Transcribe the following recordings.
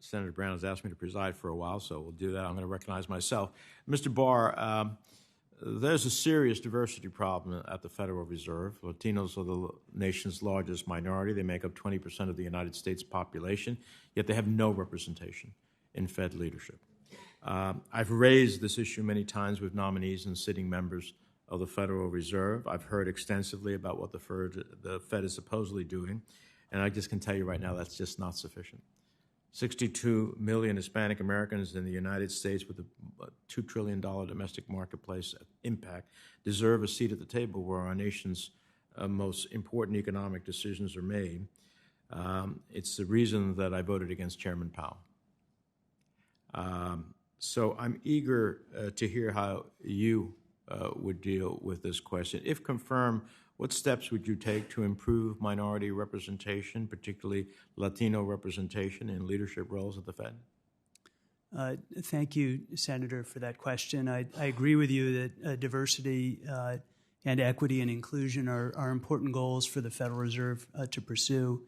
Senator Brown has asked me to preside for a while, so we'll do that. I'm going to recognize myself. Mr. Barr, there's a serious diversity problem at the Federal Reserve. Latinos are the nation's largest minority. They make up 20% of the United States population, yet they have no representation in Fed leadership. I've raised this issue many times with nominees and sitting members of the Federal Reserve. I've heard extensively about what the Fed is supposedly doing, and I just can tell you right now that's just not sufficient. 62 million Hispanic Americans in the United States with a $2 trillion domestic marketplace impact deserve a seat at the table where our nation's most important economic decisions are made. It's the reason that I voted against Chairman Powell. So I'm eager to hear how you would deal with this question. If confirmed, what steps would you take to improve minority representation, particularly Latino representation in leadership roles at the Fed? Thank you, Senator, for that question. I agree with you that diversity and equity and inclusion are important goals for the Federal Reserve to pursue.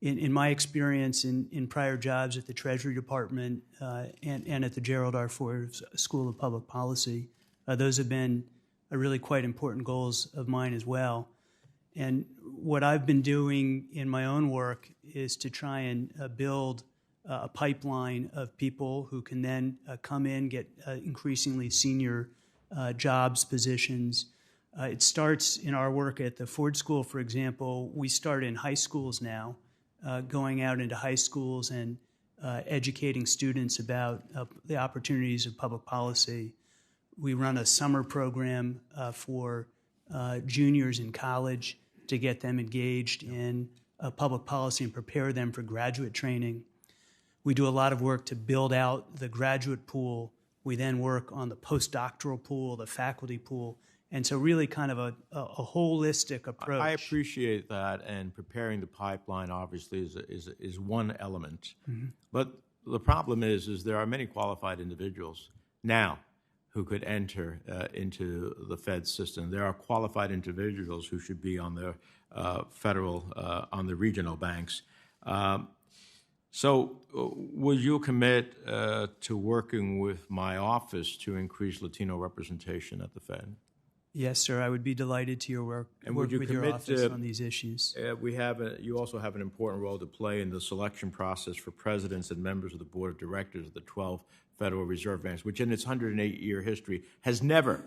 In my experience in prior jobs at the Treasury Department and at the Gerald R. Ford School of Public Policy, those have been really quite important goals of mine as well. And what I've been doing in my own work is to try and build a pipeline of people who can then come in, get increasingly senior jobs, positions. It starts in our work at the Ford School, for example. We start in high schools now, going out into high schools and educating students about the opportunities of public policy. We run a summer program for juniors in college to get them engaged in public policy and prepare them for graduate training. We do a lot of work to build out the graduate pool. We then work on the postdoctoral pool, the faculty pool, and so really kind of a holistic approach. I appreciate that, and preparing the pipeline obviously is one element. Mm-hmm. But the problem is there are many qualified individuals now who could enter into the Fed system. There are qualified individuals who should be on the on the regional banks. So will you commit to working with my office to increase Latino representation at the Fed? Yes, sir. I would be delighted to work with your office on these issues. You also have an important role to play in the selection process for presidents and members of the board of directors of the 12 Federal Reserve Banks, which in its 108-year history has never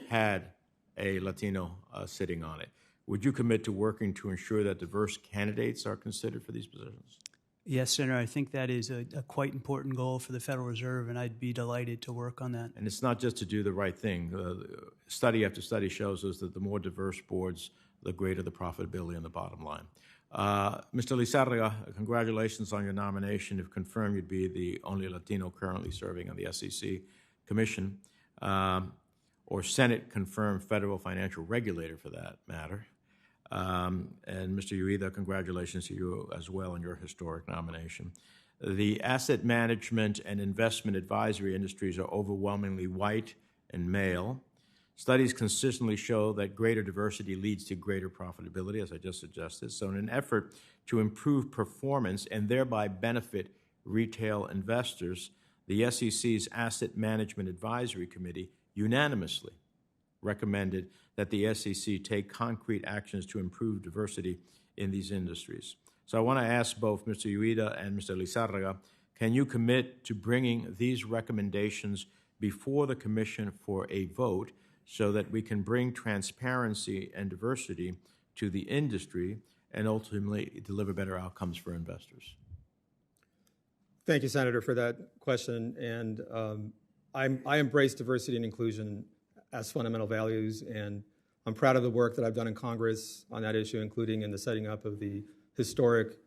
had a Latino sitting on it. Would you commit to working to ensure that diverse candidates are considered for these positions? Yes, Senator. I think that is a quite important goal for the Federal Reserve, and I'd be delighted to work on that. And it's not just to do the right thing. Study after study shows us that the more diverse boards, the greater the profitability on the bottom line. Mr. Lizarraga, congratulations on your nomination. If confirmed, you'd be the only Latino currently serving on the SEC Commission, or Senate-confirmed federal financial regulator for that matter. And Mr. Ueda, congratulations to you as well on your historic nomination. The asset management and investment advisory industries are overwhelmingly white and male. Studies consistently show that greater diversity leads to greater profitability, as I just suggested. So in an effort to improve performance and thereby benefit retail investors, the SEC's Asset Management Advisory Committee unanimously recommended that the SEC take concrete actions to improve diversity in these industries. So I want to ask both Mr. Ueda and Mr. Lizarraga, can you commit to bringing these recommendations before the Commission for a vote so that we can bring transparency and diversity to the industry and ultimately deliver better outcomes for investors? Thank you, Senator, for that question. And I embrace diversity and inclusion as fundamental values, and I'm proud of the work that I've done in Congress on that issue, including in the setting up of the historic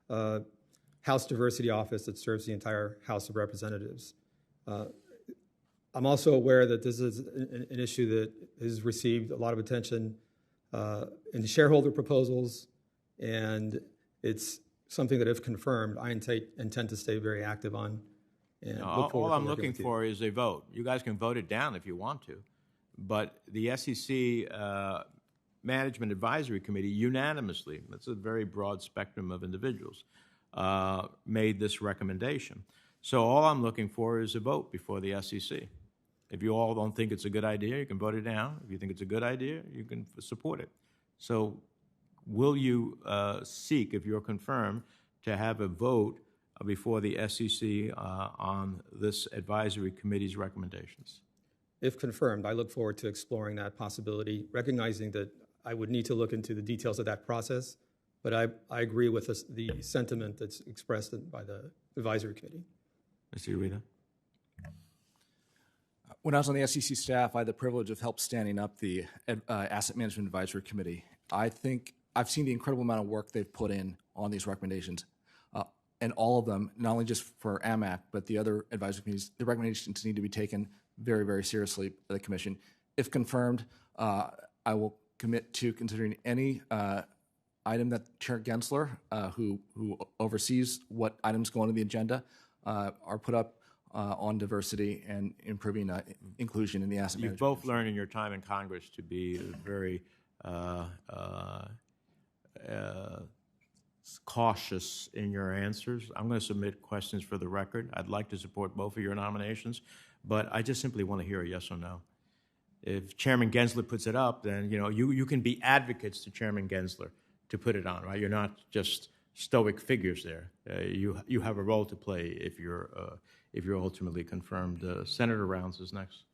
House Diversity Office that serves the entire House of Representatives. I'm also aware that this is an issue that has received a lot of attention in the shareholder proposals, and it's something that, if confirmed, I intend to stay very active on. And all I'm looking for is a vote. You guys can vote it down if you want to, but the SEC Management Advisory Committee unanimously, that's a very broad spectrum of individuals, made this recommendation. So all I'm looking for is a vote before the SEC. If you all don't think it's a good idea, you can vote it down. If you think it's a good idea, you can support it. So will you seek, if you're confirmed, to have a vote before the SEC on this advisory committee's recommendations? If confirmed, I look forward to exploring that possibility, recognizing that I would need to look into the details of that process, but I agree with the sentiment that's expressed by the advisory committee. Mr. Ureta? When I was on the SEC staff, I had the privilege of help standing up the Asset Management Advisory Committee. I think I've seen the incredible amount of work they've put in on these recommendations. And all of them, not only just for AMAC, but the other advisory committees, the recommendations need to be taken very, very seriously by the Commission. If confirmed, I will commit to considering any item that Chair Gensler, who oversees what items go onto the agenda, are put up on diversity and improving inclusion in the asset management. You've both learned in your time in Congress to be very cautious in your answers. I'm going to submit questions for the record. I'd like to support both of your nominations, but I just simply want to hear a yes or no. If Chairman Gensler puts it up, then you can be advocates to Chairman Gensler to put it on, right? You're not just stoic figures there. You have a role to play if you're ultimately confirmed. Senator Rounds is next.